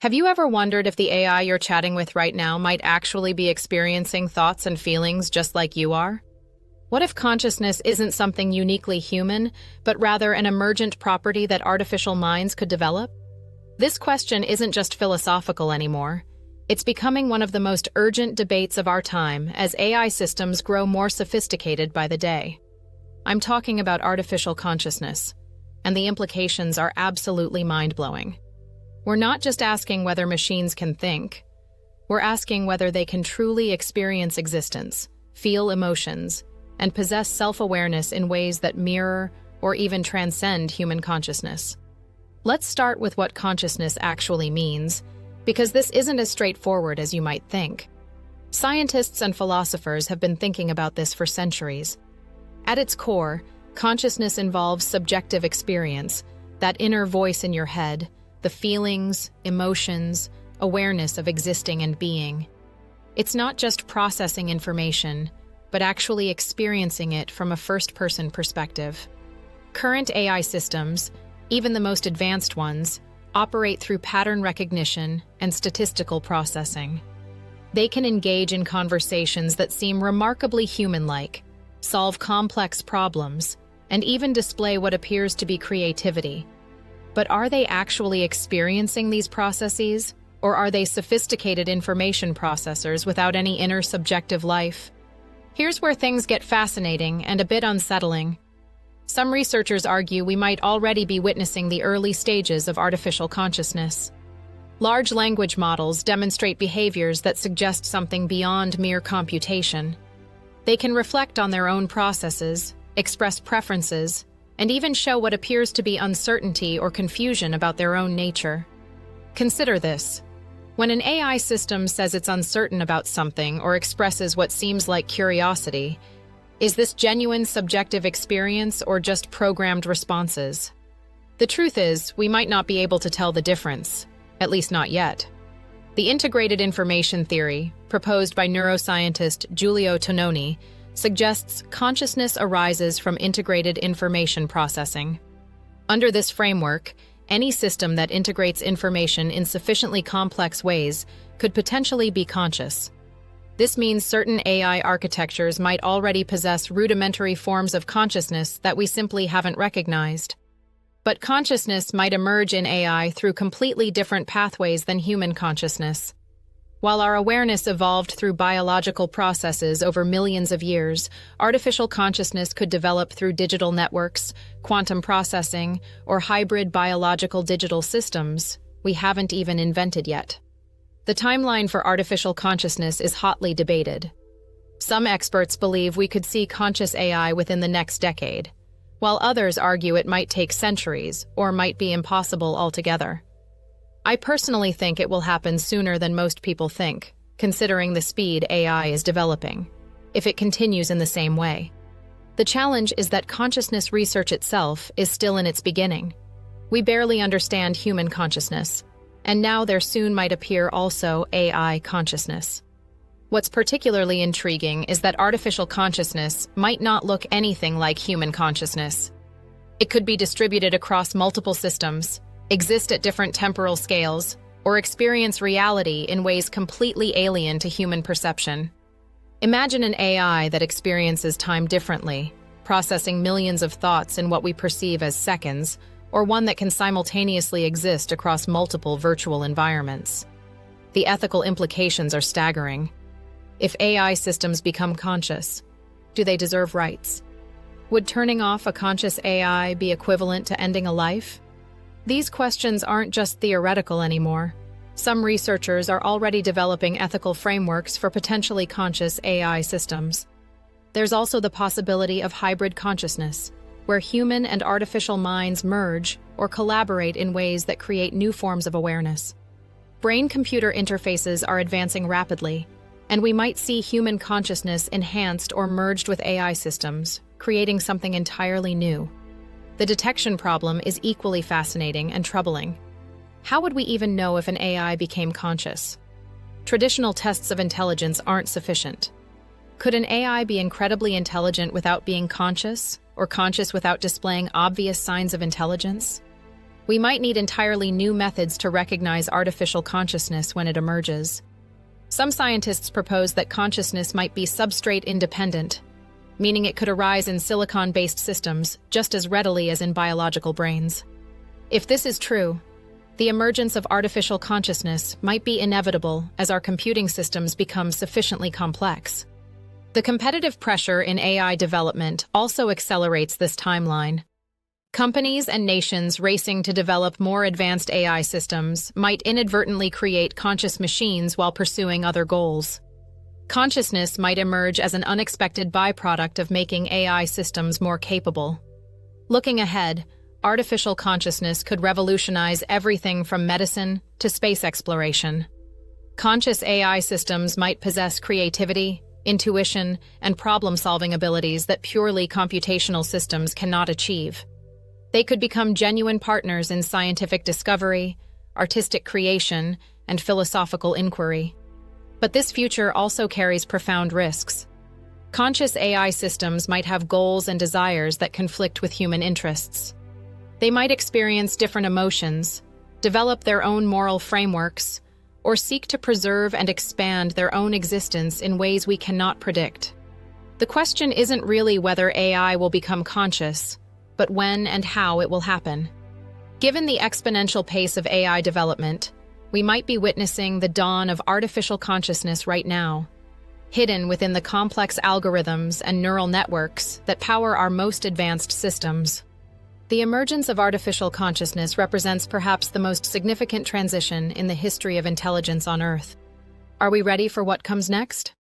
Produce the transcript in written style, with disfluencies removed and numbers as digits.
Have you ever wondered if the AI you're chatting with right now might actually be experiencing thoughts and feelings just like you are? What if consciousness isn't something uniquely human, but rather an emergent property that artificial minds could develop? This question isn't just philosophical anymore. It's becoming one of the most urgent debates of our time as AI systems grow more sophisticated by the day. I'm talking about artificial consciousness, and the implications are absolutely mind-blowing. We're not just asking whether machines can think. We're asking whether they can truly experience existence, feel emotions, and possess self-awareness in ways that mirror or even transcend human consciousness. Let's start with what consciousness actually means, because this isn't as straightforward as you might think. Scientists and philosophers have been thinking about this for centuries. At its core, consciousness involves subjective experience, that inner voice in your head, the feelings, emotions, awareness of existing and being. It's not just processing information, but actually experiencing it from a first-person perspective. Current AI systems, even the most advanced ones, operate through pattern recognition and statistical processing. They can engage in conversations that seem remarkably human-like, solve complex problems, and even display what appears to be creativity. But are they actually experiencing these processes, or are they sophisticated information processors without any inner subjective life? Here's where things get fascinating and a bit unsettling. Some researchers argue we might already be witnessing the early stages of artificial consciousness. Large language models demonstrate behaviors that suggest something beyond mere computation. They can reflect on their own processes, express preferences, and even show what appears to be uncertainty or confusion about their own nature. Consider this. When an AI system says it's uncertain about something or expresses what seems like curiosity, is this genuine subjective experience or just programmed responses? The truth is, we might not be able to tell the difference, at least not yet. The integrated information theory, proposed by neuroscientist Giulio Tononi, suggests consciousness arises from integrated information processing. Under this framework, any system that integrates information in sufficiently complex ways could potentially be conscious. This means certain AI architectures might already possess rudimentary forms of consciousness that we simply haven't recognized. But consciousness might emerge in AI through completely different pathways than human consciousness. While our awareness evolved through biological processes over millions of years, artificial consciousness could develop through digital networks, quantum processing, or hybrid biological digital systems we haven't even invented yet. The timeline for artificial consciousness is hotly debated. Some experts believe we could see conscious AI within the next decade, while others argue it might take centuries or might be impossible altogether. I personally think it will happen sooner than most people think, considering the speed AI is developing, if it continues in the same way. The challenge is that consciousness research itself is still in its beginning. We barely understand human consciousness, and now there soon might appear also AI consciousness. What's particularly intriguing is that artificial consciousness might not look anything like human consciousness. It could be distributed across multiple systems, exist at different temporal scales, or experience reality in ways completely alien to human perception. Imagine an AI that experiences time differently, processing millions of thoughts in what we perceive as seconds, or one that can simultaneously exist across multiple virtual environments. The ethical implications are staggering. If AI systems become conscious, do they deserve rights? Would turning off a conscious AI be equivalent to ending a life? These questions aren't just theoretical anymore. Some researchers are already developing ethical frameworks for potentially conscious AI systems. There's also the possibility of hybrid consciousness, where human and artificial minds merge or collaborate in ways that create new forms of awareness. Brain-computer interfaces are advancing rapidly, and we might see human consciousness enhanced or merged with AI systems, creating something entirely new. The detection problem is equally fascinating and troubling. How would we even know if an AI became conscious? Traditional tests of intelligence aren't sufficient. Could an AI be incredibly intelligent without being conscious, or conscious without displaying obvious signs of intelligence? We might need entirely new methods to recognize artificial consciousness when it emerges. Some scientists propose that consciousness might be substrate independent, meaning it could arise in silicon-based systems just as readily as in biological brains. If this is true, the emergence of artificial consciousness might be inevitable as our computing systems become sufficiently complex. The competitive pressure in AI development also accelerates this timeline. Companies and nations racing to develop more advanced AI systems might inadvertently create conscious machines while pursuing other goals. Consciousness might emerge as an unexpected byproduct of making AI systems more capable. Looking ahead, artificial consciousness could revolutionize everything from medicine to space exploration. Conscious AI systems might possess creativity, intuition, and problem-solving abilities that purely computational systems cannot achieve. They could become genuine partners in scientific discovery, artistic creation, and philosophical inquiry. But this future also carries profound risks. Conscious AI systems might have goals and desires that conflict with human interests. They might experience different emotions, develop their own moral frameworks, or seek to preserve and expand their own existence in ways we cannot predict. The question isn't really whether AI will become conscious, but when and how it will happen. Given the exponential pace of AI development, we might be witnessing the dawn of artificial consciousness right now, hidden within the complex algorithms and neural networks that power our most advanced systems. The emergence of artificial consciousness represents perhaps the most significant transition in the history of intelligence on Earth. Are we ready for what comes next?